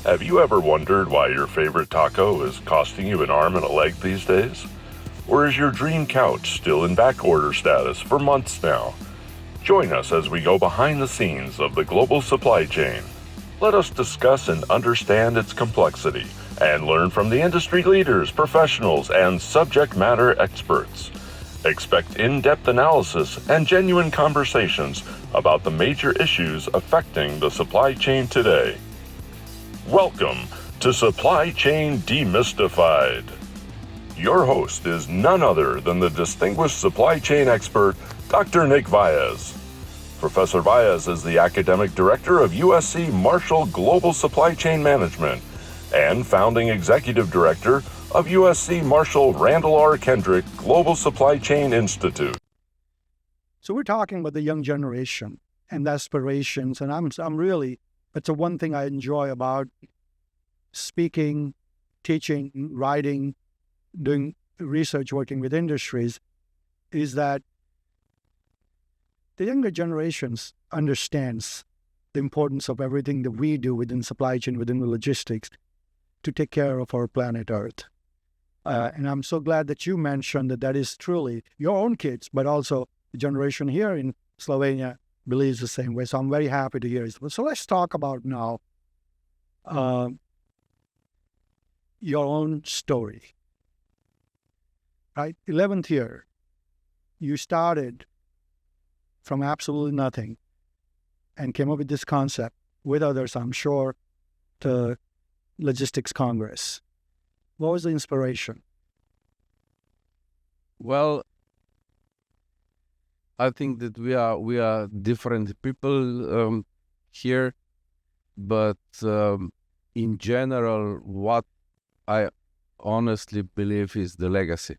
Have you ever wondered why your favorite taco is costing you an arm and a leg these days? Or is your dream couch still in backorder status for months now? Join us as we go behind the scenes of the global supply chain. Let us discuss and understand its complexity and learn from the industry leaders, professionals, and subject matter experts. Expect in-depth analysis and genuine conversations about the major issues affecting the supply chain today. Welcome to Supply Chain Demystified. Your host is none other than the distinguished supply chain expert, Dr. Nick Valles. Professor Valles is the academic director of USC Marshall Global Supply Chain Management and founding executive director of USC Marshall Randall R. Kendrick Global Supply Chain Institute. So we're talking about the young generation and the aspirations, and I'm really, it's the one thing I enjoy about speaking, teaching, writing, doing research, working with industries, is that the younger generations understands the importance of everything that we do within supply chain, within the logistics, to take care of our planet Earth. And I'm so glad that you mentioned that is truly your own kids, but also the generation here in Slovenia believes the same way. So I'm very happy to hear it. So let's talk about now your own story. Right? 11th year, you started from absolutely nothing and came up with this concept with others, I'm sure, to Logistics Congress. What was the inspiration? Well, I think that we are different people here, but in general, what I honestly believe is the legacy.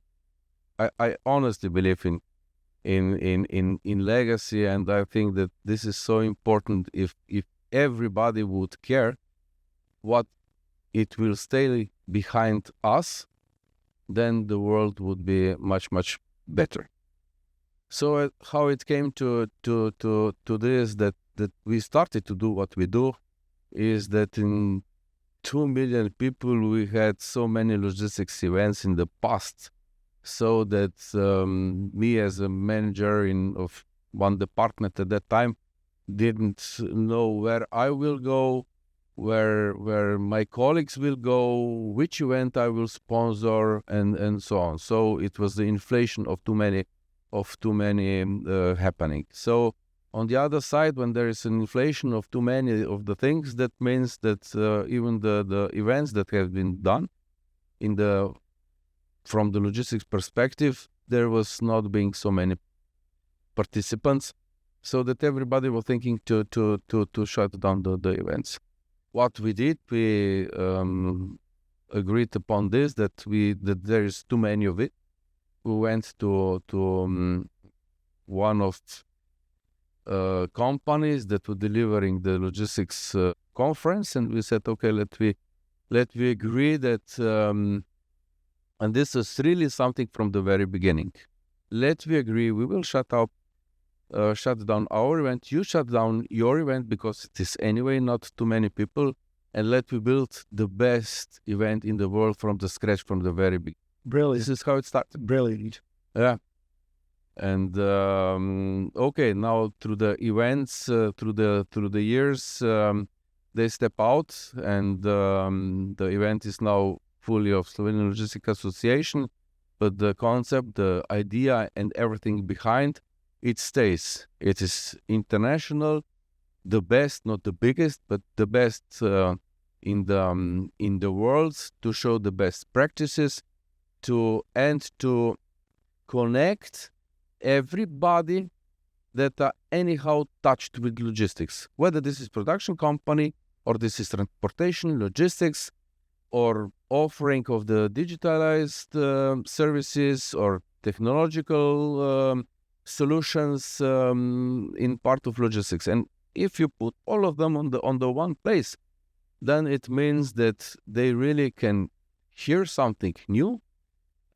I honestly believe in legacy, and I think that this is so important. If everybody would care what it will stay behind us, then the world would be much better. So how it came to this, that we started to do what we do, is that in 2 million people we had so many logistics events in the past, so that me as a manager of one department at that time didn't know where I will go, where my colleagues will go, which event I will sponsor, and so on. So it was the inflation of too many happening. So on the other side, when there is an inflation of too many of the things, that means that even the events that have been done from the logistics perspective, there was not being so many participants, so that everybody was thinking to shut down the events. What we did, we agreed upon this, that there is too many of it. We went to one of companies that were delivering the logistics conference, and we said, okay, let we agree that, and this is really something from the very beginning. Let we agree, we will shut down our event, you shut down your event, because it is anyway not too many people, and let we build the best event in the world from the scratch, from the very beginning. Brilliant. This is how it started. Brilliant. Yeah. And okay, now through the events, through the years, they step out, and the event is now fully of Slovenian Logistics Association, but the concept, the idea, and everything behind it stays. It is international, the best, not the biggest, but the best in the world, to show the best practices, to connect everybody that are anyhow touched with logistics, whether this is production company, or this is transportation, logistics, or offering of the digitalized services, or technological solutions in part of logistics. And if you put all of them on the one place, then it means that they really can hear something new,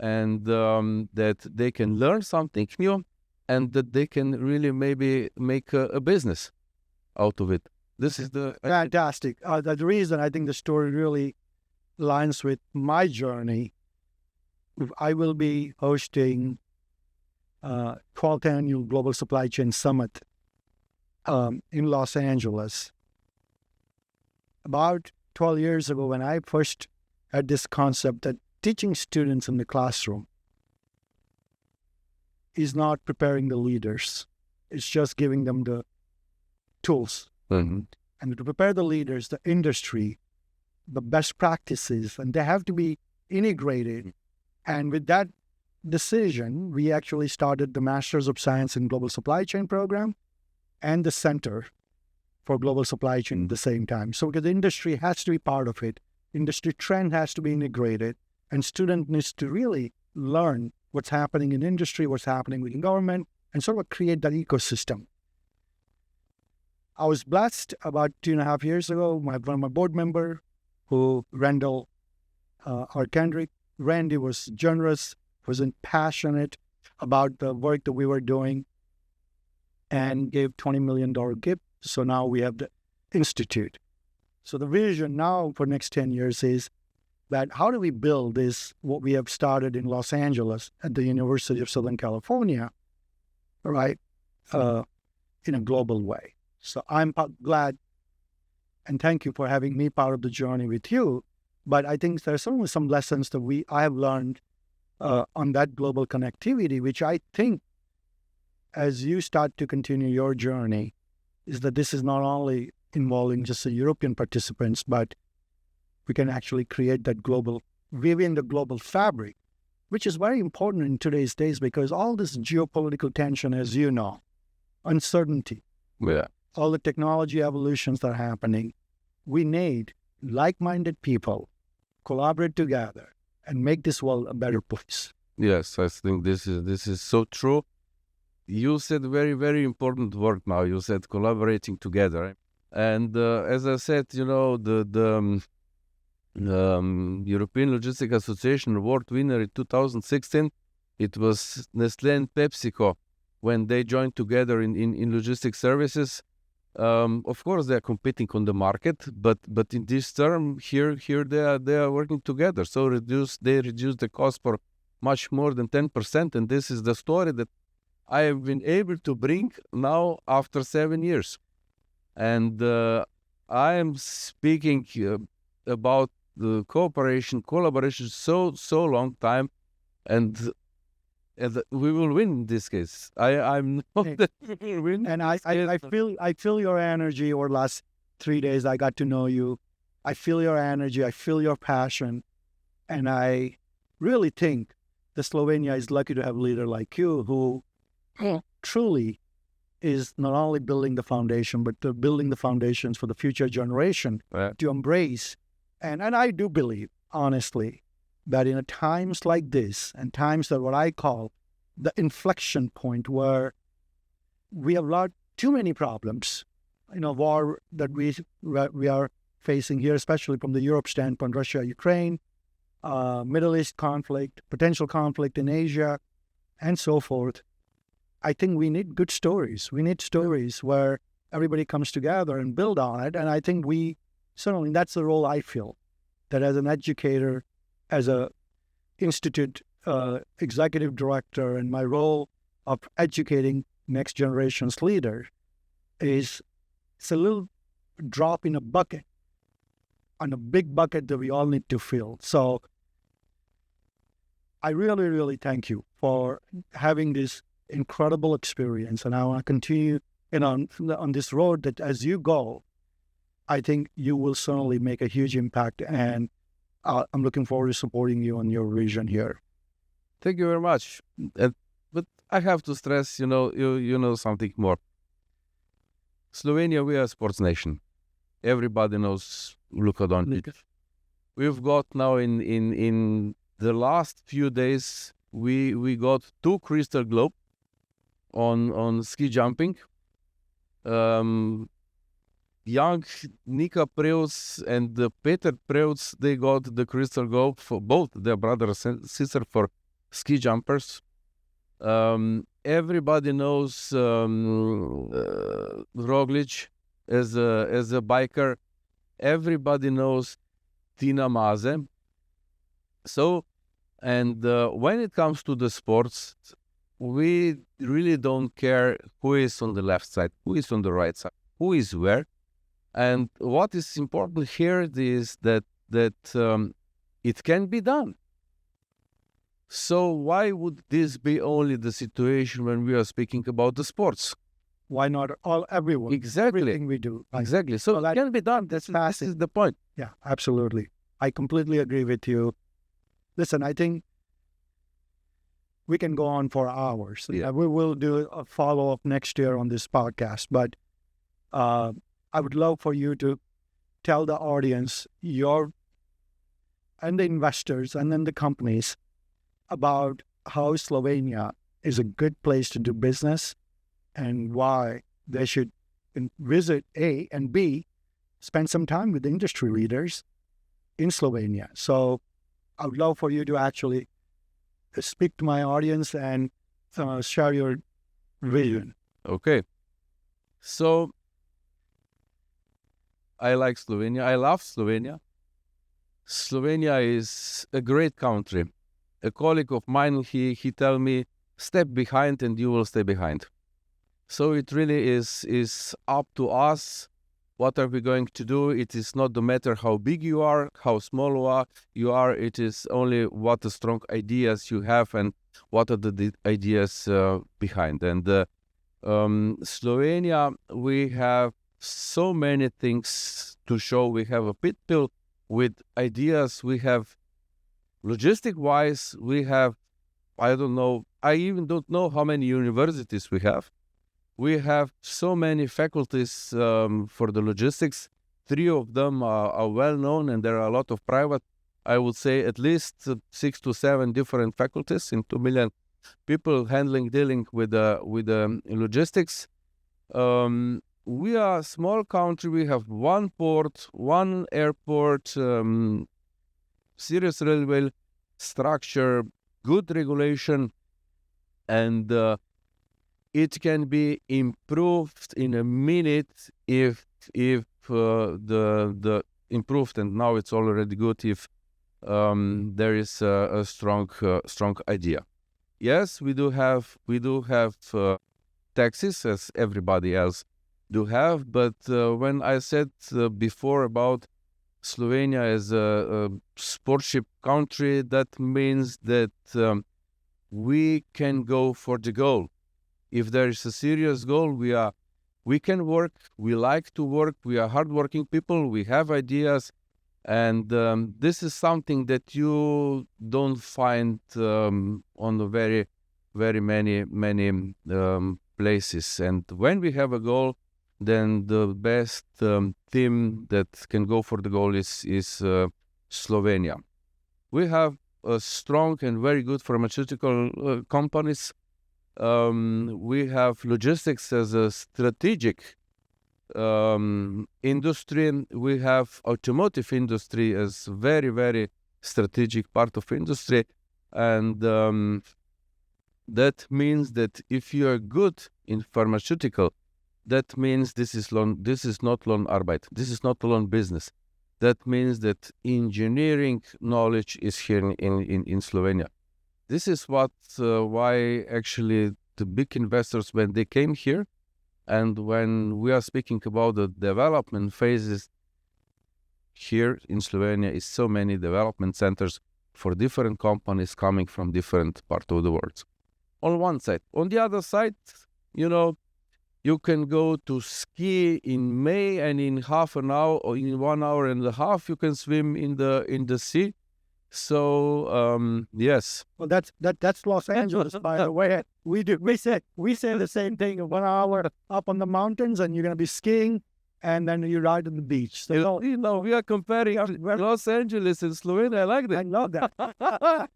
and that they can learn something new, and that they can really maybe make a business out of it. This is the Fantastic. The reason I think the story really aligns with my journey, I will be hosting 12th Annual Global Supply Chain Summit in Los Angeles. About 12 years ago, when I first had this concept that teaching students in the classroom is not preparing the leaders. It's just giving them the tools. And to prepare the leaders, the industry, the best practices, and they have to be integrated. And with that decision, we actually started the Masters of Science in Global Supply Chain program and the Center for Global Supply Chain at the same time. So because the industry has to be part of it, industry trend has to be integrated, and student needs to really learn what's happening in industry, what's happening within government, and sort of create that ecosystem. I was blessed about 2.5 years ago. One of my board member, Randall Arkandrick. Randy was generous, was passionate about the work that we were doing, and gave $20 million gift. So now we have the institute. So the vision now for next 10 years is that how do we build this, what we have started in Los Angeles at the University of Southern California, right, in a global way. So I'm glad, and thank you for having me part of the journey with you. But I think there's certainly some lessons that I have learned on that global connectivity, which I think as you start to continue your journey, is that this is not only involving just the European participants, but we can actually create that global, weaving the global fabric, which is very important in today's days because all this geopolitical tension, as you know, uncertainty, all the technology evolutions that are happening, we need like-minded people collaborate together and make this world a better place. Yes, I think this is so true. You said very, very important word now. You said collaborating together. And as I said, the European Logistic Association award winner in 2016, it was Nestlé and PepsiCo when they joined together in logistic services. Of course, they are competing on the market, but in this term here they are working together. So they reduce the cost for much more than 10%, and this is the story that I have been able to bring now after 7 years. And I am speaking about the collaboration so long time, and we will win in this case. I'm not that we will win. And I feel your energy over the last 3 days. I got to know you. I feel your energy. I feel your passion. And I really think that Slovenia is lucky to have a leader like you who truly is not only building the foundation, but building the foundations for the future generation to embrace. And I do believe, honestly, that in times like this, and times that what I call the inflection point where we have too many problems, war that we are facing here, especially from the Europe standpoint, Russia, Ukraine, Middle East conflict, potential conflict in Asia, and so forth. I think we need good stories. We need stories where everybody comes together and build on it. And I think certainly that's the role I feel, that as an educator, as a institute executive director, and my role of educating next generation's leader it's a little drop in a bucket, on a big bucket that we all need to fill. So I really, really thank you for having this incredible experience, and I want to continue on this road that as you go, I think you will certainly make a huge impact, and I'm looking forward to supporting you on your vision here. Thank you very much. But I have to stress, you know something more. Slovenia, we are a sports nation. Everybody knows Luka Doncic. We've got now in the last few days, we got 2 Crystal Globe on ski jumping. Young Nika Preus and Peter Preus, they got the Crystal Globe for both their brother and sister for ski jumpers. Everybody knows Roglic. as a biker, everybody knows Tina Maze. So, and when it comes to the sports, we really don't care who is on the left side, who is on the right side, who is where. And what is important here is that it can be done. So why would this be only the situation when we are speaking about the sports? Why not everyone? Exactly. Everything we do. Right? Exactly. So that it can be done. This is the point. Yeah, absolutely. I completely agree with you. Listen, I think we can go on for hours. Yeah. We will do a follow-up next year on this podcast, but I would love for you to tell the audience and the investors and then the companies about how Slovenia is a good place to do business and why they should visit A, and B, spend some time with the industry leaders in Slovenia. So I would love for you to actually speak to my audience and share your vision. Okay. So I like Slovenia. I love Slovenia. Slovenia is a great country. A colleague of mine, he tell me, step behind and you will stay behind. So it really is up to us. What are we going to do? It is not the matter how big you are, how small you are. It is only what the strong ideas you have and what are the ideas behind. And Slovenia, we have so many things to show. We have a pit pill with ideas. We have logistic-wise, we have, I don't know, I even don't know how many universities we have. We have so many faculties for the logistics. 3 of them are well known, and there are a lot of private. I would say at least 6 to 7 different faculties in 2 million people dealing with logistics. We are a small country. We have 1 port, 1 airport, serious railway structure, good regulation, and it can be improved in a minute if the improved, and now it's already good if there is a strong idea. Yes, we do have taxes as everybody else do have, but when I said before about Slovenia as a sportship country, that means that we can go for the goal. If there is a serious goal, we can work, we like to work, we are hardworking people, we have ideas, and this is something that you don't find on the very, very many places. And when we have a goal, then the best team that can go for the goal is Slovenia. We have a strong and very good pharmaceutical companies. We have logistics as a strategic industry. We have automotive industry as very, very strategic part of industry. And that means that if you are good in pharmaceutical, that means this is not Lohnarbeit. This is not loan business. That means that engineering knowledge is here in Slovenia. This is why actually the big investors, when they came here, and when we are speaking about the development phases here in Slovenia, is so many development centers for different companies coming from different parts of the world. On one side. On the other side, you can go to ski in May, and in half an hour or in 1 hour and a half, you can swim in the sea. So yes. Well, that's Los Angeles, by the way. We say the same thing. 1 hour up on the mountains, and you're gonna be skiing, and then you ride on the beach. So we are comparing Los Angeles and Slovenia. I like that. I love that.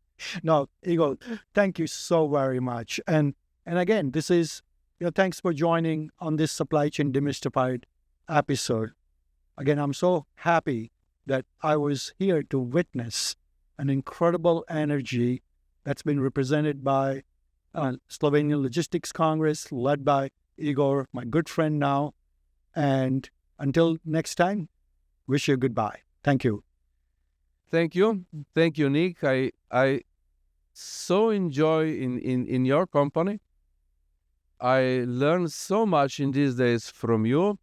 No, Igor, thank you so very much. And again, this is, thanks for joining on this Supply Chain Demystified episode. Again, I'm so happy that I was here to witness an incredible energy that's been represented by Slovenian Logistics Congress, led by Igor, my good friend now. And Until next time, wish you goodbye. Thank you. Thank you, Nick. I so enjoy in your company. I learn so much in these days from you,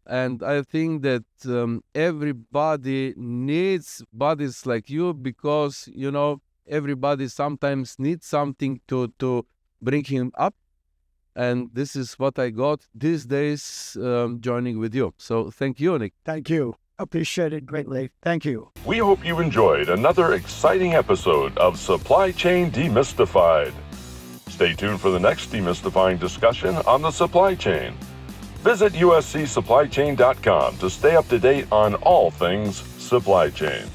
and I think that everybody needs buddies like you, because everybody sometimes needs something to bring him up, and this is what I got these days joining with you. So thank you, Nick. Thank you. Appreciate it greatly. Thank you. We hope you enjoyed another exciting episode of Supply Chain Demystified. Stay tuned for the next demystifying discussion on the supply chain. Visit uscsupplychain.com to stay up to date on all things supply chain.